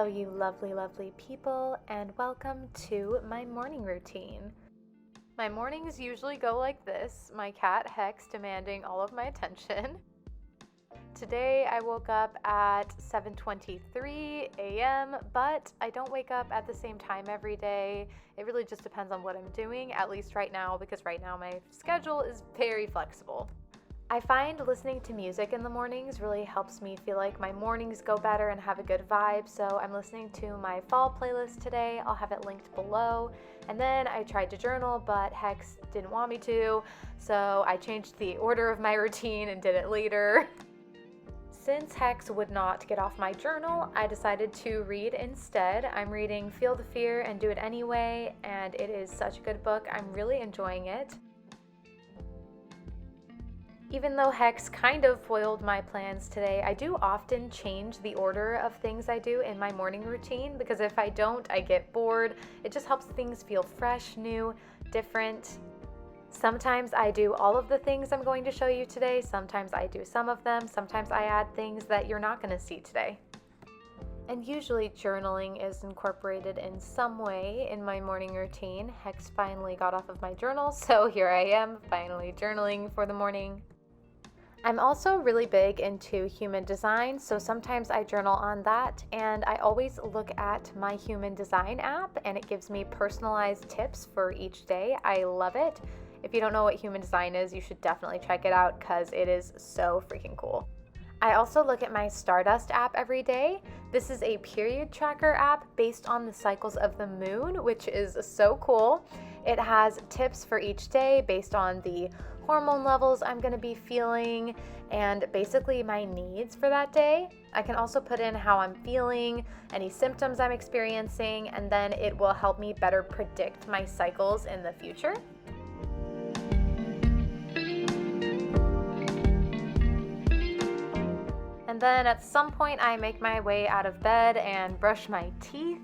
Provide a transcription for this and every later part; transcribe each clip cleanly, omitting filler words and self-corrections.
Hello, you lovely, lovely people, and welcome to my morning routine. My mornings usually go like this, my cat Hex demanding all of my attention. Today I woke up at 7:23 a.m., but I don't wake up at the same time every day. It really just depends on what I'm doing, at least right now, because right now my schedule is very flexible. I find listening to music in the mornings really helps me feel like my mornings go better and have a good vibe, so I'm listening to my fall playlist today. I'll have it linked below. And then I tried to journal, but Hex didn't want me to, so I changed the order of my routine and did it later. Since Hex would not get off my journal, I decided to read instead. I'm reading Feel the Fear and Do It Anyway, and it is such a good book. I'm really enjoying it. Even though Hex kind of foiled my plans today, I do often change the order of things I do in my morning routine because if I don't, I get bored. It just helps things feel fresh, new, different. Sometimes I do all of the things I'm going to show you today. Sometimes I do some of them. Sometimes I add things that you're not going to see today. And usually journaling is incorporated in some way in my morning routine. Hex finally got off of my journal, so here I am, finally journaling for the morning. I'm also really big into human design, so sometimes I journal on that, and I always look at my human design app, and it gives me personalized tips for each day. I love it. If you don't know what human design is, you should definitely check it out because it is so freaking cool. I also look at my Stardust app every day. This is a period tracker app based on the cycles of the moon, which is so cool. It has tips for each day based on the hormone levels I'm going to be feeling and basically my needs for that day. I can also put in how I'm feeling, any symptoms I'm experiencing, and then it will help me better predict my cycles in the future. And then at some point I make my way out of bed and brush my teeth.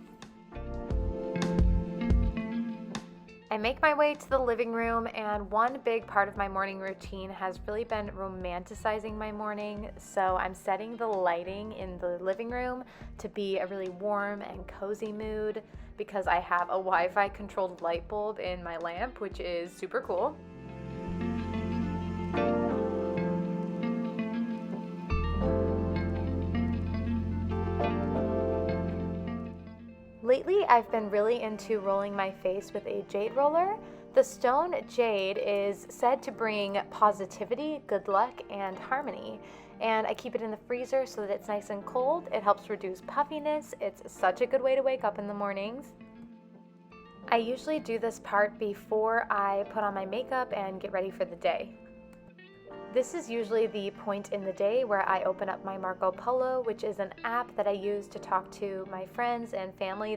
I make my way to the living room, and one big part of my morning routine has really been romanticizing my morning. So I'm setting the lighting in the living room to be a really warm and cozy mood because I have a Wi-Fi controlled light bulb in my lamp, which is super cool. Lately, I've been really into rolling my face with a jade roller. The stone jade is said to bring positivity, good luck, and harmony. And I keep it in the freezer so that it's nice and cold. It helps reduce puffiness. It's such a good way to wake up in the mornings. I usually do this part before I put on my makeup and get ready for the day. This is usually the point in the day where I open up my Marco Polo, which is an app that I use to talk to my friends and family.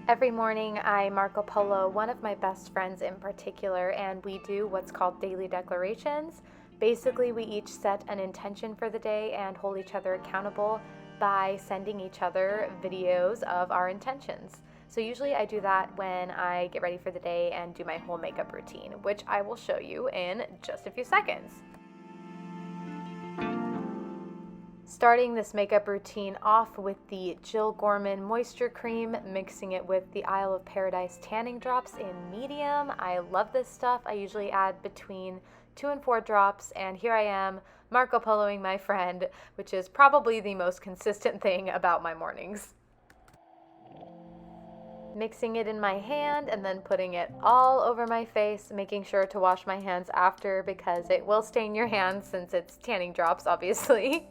Every morning I Marco Polo one of my best friends in particular, and we do what's called daily declarations. Basically, we each set an intention for the day and hold each other accountable by sending each other videos of our intentions. So usually I do that when I get ready for the day and do my whole makeup routine, which I will show you in just a few seconds. Starting this makeup routine off with the Jill Gorman Moisture Cream, mixing it with the Isle of Paradise Tanning Drops in medium. I love this stuff. I usually add between 2 and 4 drops, and here I am Marco Poloing my friend, which is probably the most consistent thing about my mornings. Mixing it in my hand and then putting it all over my face, making sure to wash my hands after because it will stain your hands since it's tanning drops, obviously.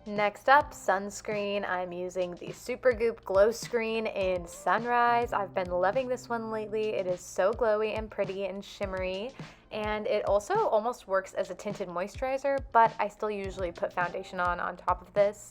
Next up, sunscreen. I'm using the Supergoop Glow Screen in Sunrise. I've been loving this one lately. It is so glowy and pretty and shimmery, and it also almost works as a tinted moisturizer, but I still usually put foundation on top of this.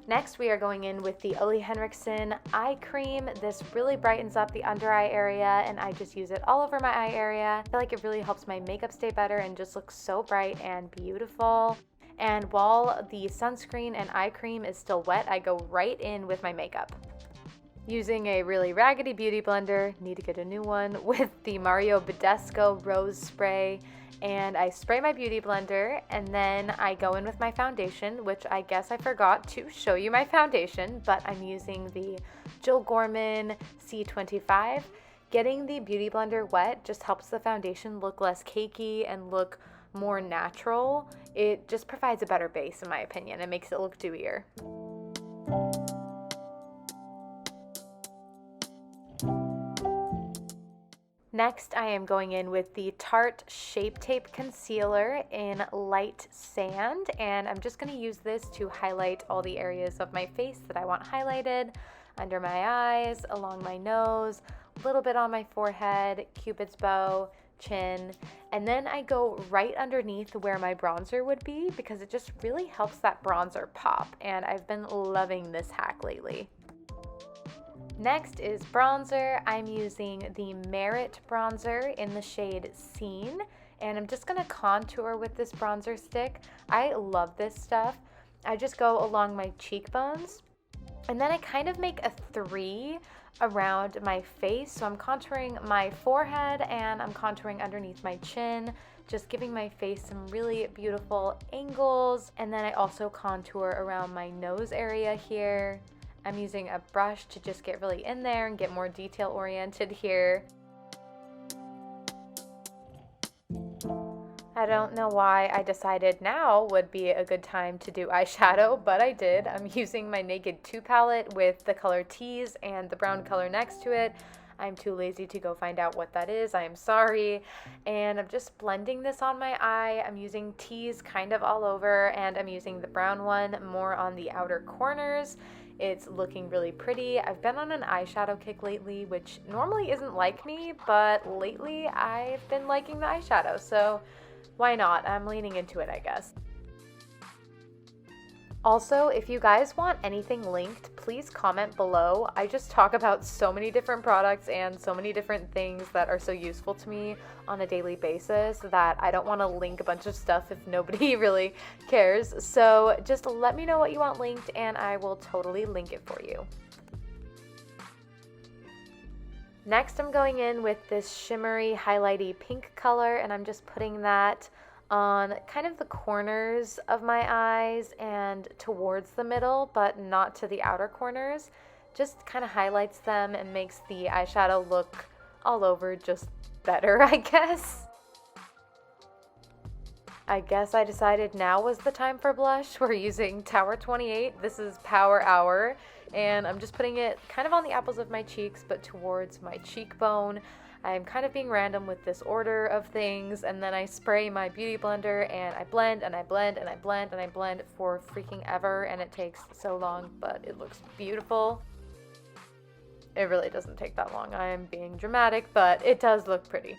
Next, we are going in with the Ole Henriksen eye cream. This really brightens up the under eye area, and I just use it all over my eye area. I feel like it really helps my makeup stay better and just looks so bright and beautiful. And while the sunscreen and eye cream is still wet, I go right in with my makeup. Using a really raggedy beauty blender, need to get a new one, with the Mario Badescu Rose Spray, and I spray my beauty blender, and then I go in with my foundation, which I guess I forgot to show you my foundation, but I'm using the Jill Gorman C25. Getting the beauty blender wet just helps the foundation look less cakey and look more natural. It just provides a better base in my opinion. It makes it look dewier. Next, I am going in with the Tarte Shape Tape Concealer in Light Sand, and I'm just going to use this to highlight all the areas of my face that I want highlighted, under my eyes, along my nose, a little bit on my forehead, Cupid's bow, chin, and then I go right underneath where my bronzer would be because it just really helps that bronzer pop, and I've been loving this hack lately. Next is bronzer. I'm using the Merit bronzer in the shade Scene, and I'm just gonna contour with this bronzer stick. I love this stuff. I just go along my cheekbones, and then I kind of make a 3 around my face. So I'm contouring my forehead and I'm contouring underneath my chin, just giving my face some really beautiful angles. And then I also contour around my nose area here. I'm using a brush to just get really in there and get more detail oriented here. I don't know why I decided now would be a good time to do eyeshadow, but I did. I'm using my Naked 2 palette with the color Tease and the brown color next to it. I'm too lazy to go find out what that is. I am sorry. And I'm just blending this on my eye. I'm using Tease kind of all over, and I'm using the brown one more on the outer corners. It's looking really pretty. I've been on an eyeshadow kick lately, which normally isn't like me, but lately I've been liking the eyeshadow, so why not? I'm leaning into it, I guess. Also, if you guys want anything linked, please comment below. I just talk about so many different products and so many different things that are so useful to me on a daily basis that I don't want to link a bunch of stuff if nobody really cares. So just let me know what you want linked and I will totally link it for you. Next, I'm going in with this shimmery, highlighty pink color, and I'm just putting that on kind of the corners of my eyes and towards the middle, but not to the outer corners. Just kind of highlights them and makes the eyeshadow look all over just better, I guess. I decided now was the time for blush. We're using Tower 28. This is Power Hour, and I'm just putting it kind of on the apples of my cheeks, but towards my cheekbone. I'm kind of being random with this order of things, and then I spray my beauty blender and I blend and I blend and I blend and I blend for freaking ever, and it takes so long, but it looks beautiful. It really doesn't take that long. I am being dramatic, but it does look pretty.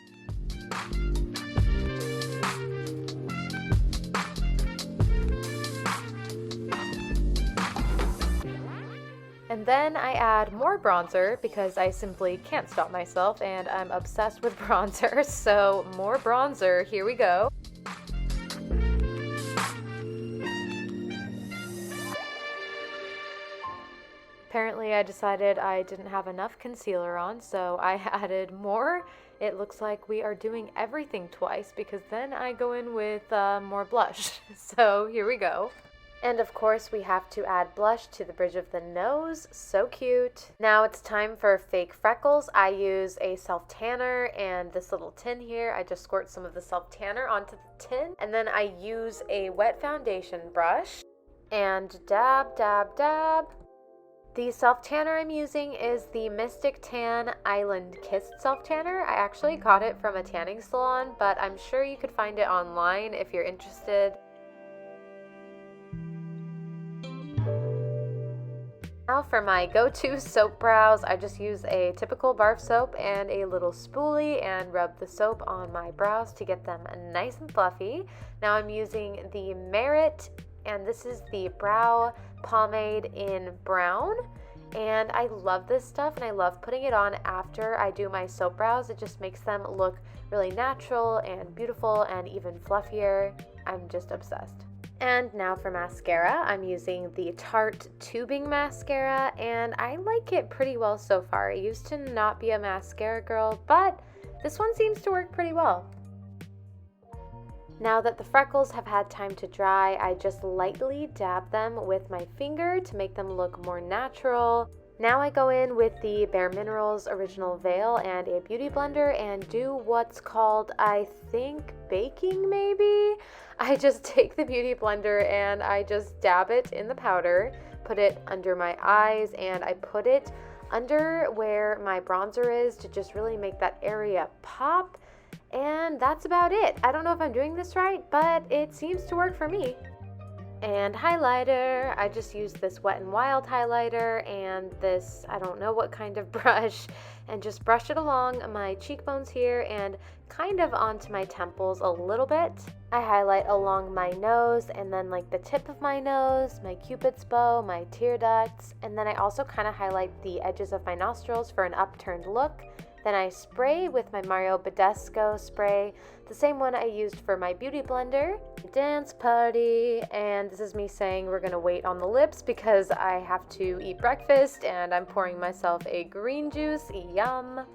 And then I add more bronzer because I simply can't stop myself and I'm obsessed with bronzer. So more bronzer, here we go. Apparently I decided I didn't have enough concealer on, so I added more. It looks like we are doing everything twice because then I go in with more blush. So here we go. And of course we have to add blush to the bridge of the nose. So cute. Now it's time for fake freckles. I use a self-tanner and this little tin here. I just squirt some of the self-tanner onto the tin, and then I use a wet foundation brush and dab, dab, dab. The self-tanner I'm using is the Mystic Tan Island Kissed self-tanner. I actually got it from a tanning salon, but I'm sure you could find it online if you're interested. Now for my go-to soap brows, I just use a typical bar of soap and a little spoolie and rub the soap on my brows to get them nice and fluffy. Now I'm using the Merit, and this is the brow pomade in brown. And I love this stuff, and I love putting it on after I do my soap brows. It just makes them look really natural and beautiful and even fluffier. I'm just obsessed. And now for mascara, I'm using the Tarte tubing mascara, and I like it pretty well so far. I used to not be a mascara girl, but this one seems to work pretty well. Now that the freckles have had time to dry, I just lightly dab them with my finger to make them look more natural. Now I go in with the Bare Minerals Original Veil and a beauty blender and do what's called, I think, baking maybe? I just take the beauty blender and I just dab it in the powder, put it under my eyes, and I put it under where my bronzer is to just really make that area pop. And that's about it. I don't know if I'm doing this right, but it seems to work for me. And highlighter, I just use this Wet n Wild highlighter and this, I don't know what kind of brush, and just brush it along my cheekbones here and kind of onto my temples a little bit. I highlight along my nose and then like the tip of my nose, my cupid's bow, my tear ducts, and then I also kind of highlight the edges of my nostrils for an upturned look. Then I spray with my Mario Badescu spray, the same one I used for my beauty blender. Dance party, and this is me saying we're gonna wait on the lips because I have to eat breakfast and I'm pouring myself a green juice, yum.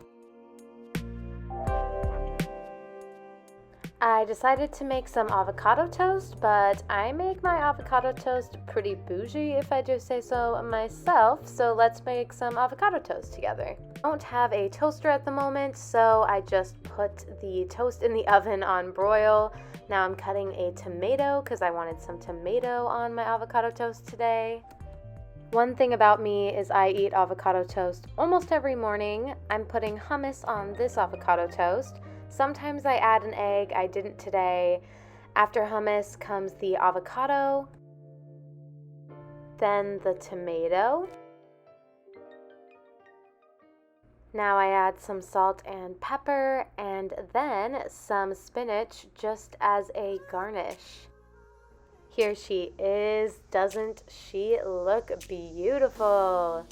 I decided to make some avocado toast, but I make my avocado toast pretty bougie if I do say so myself, so let's make some avocado toast together. I don't have a toaster at the moment, so I just put the toast in the oven on broil. Now I'm cutting a tomato because I wanted some tomato on my avocado toast today. One thing about me is I eat avocado toast almost every morning. I'm putting hummus on this avocado toast. Sometimes I add an egg. I didn't today. After hummus comes the avocado, then the tomato. Now I add some salt and pepper and then some spinach just as a garnish. Here she is. Doesn't she look beautiful?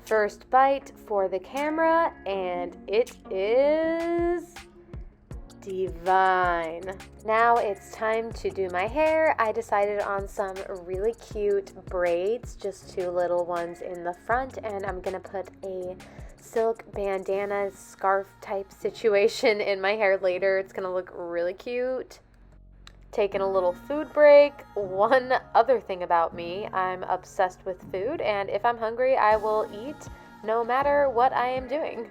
First bite for the camera, and it is divine. Now it's time to do my hair. I decided on some really cute braids, just two little ones in the front, and I'm gonna put a silk bandana scarf type situation in my hair later. It's gonna look really cute. Taking a little food break. One other thing about me, I'm obsessed with food, and if I'm hungry, I will eat no matter what I am doing.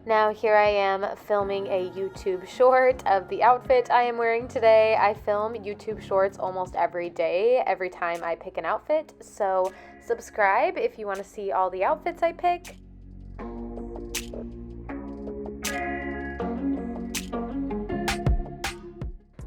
Now here I am filming a YouTube short of the outfit I am wearing today. I film YouTube shorts almost every day, every time I pick an outfit, so subscribe if you want to see all the outfits I pick.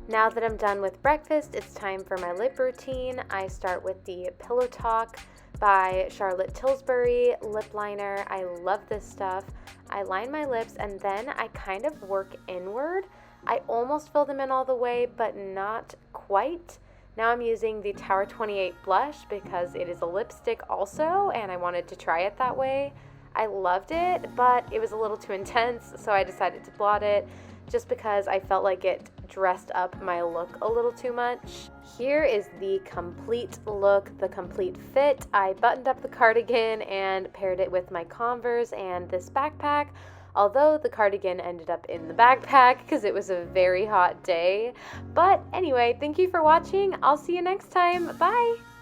Now that I'm done with breakfast, it's time for my lip routine. I start with the Pillow Talk by Charlotte Tilbury lip liner. I love this stuff. I line my lips and then I kind of work inward. I almost fill them in all the way, but not quite. Now I'm using the Tower 28 blush because it is a lipstick also, and I wanted to try it that way. I loved it, but it was a little too intense, so I decided to blot it just because I felt like it dressed up my look a little too much. Here is the complete look, the complete fit. I buttoned up the cardigan and paired it with my Converse and this backpack, although the cardigan ended up in the backpack because it was a very hot day. But anyway, thank you for watching. I'll see you next time. Bye!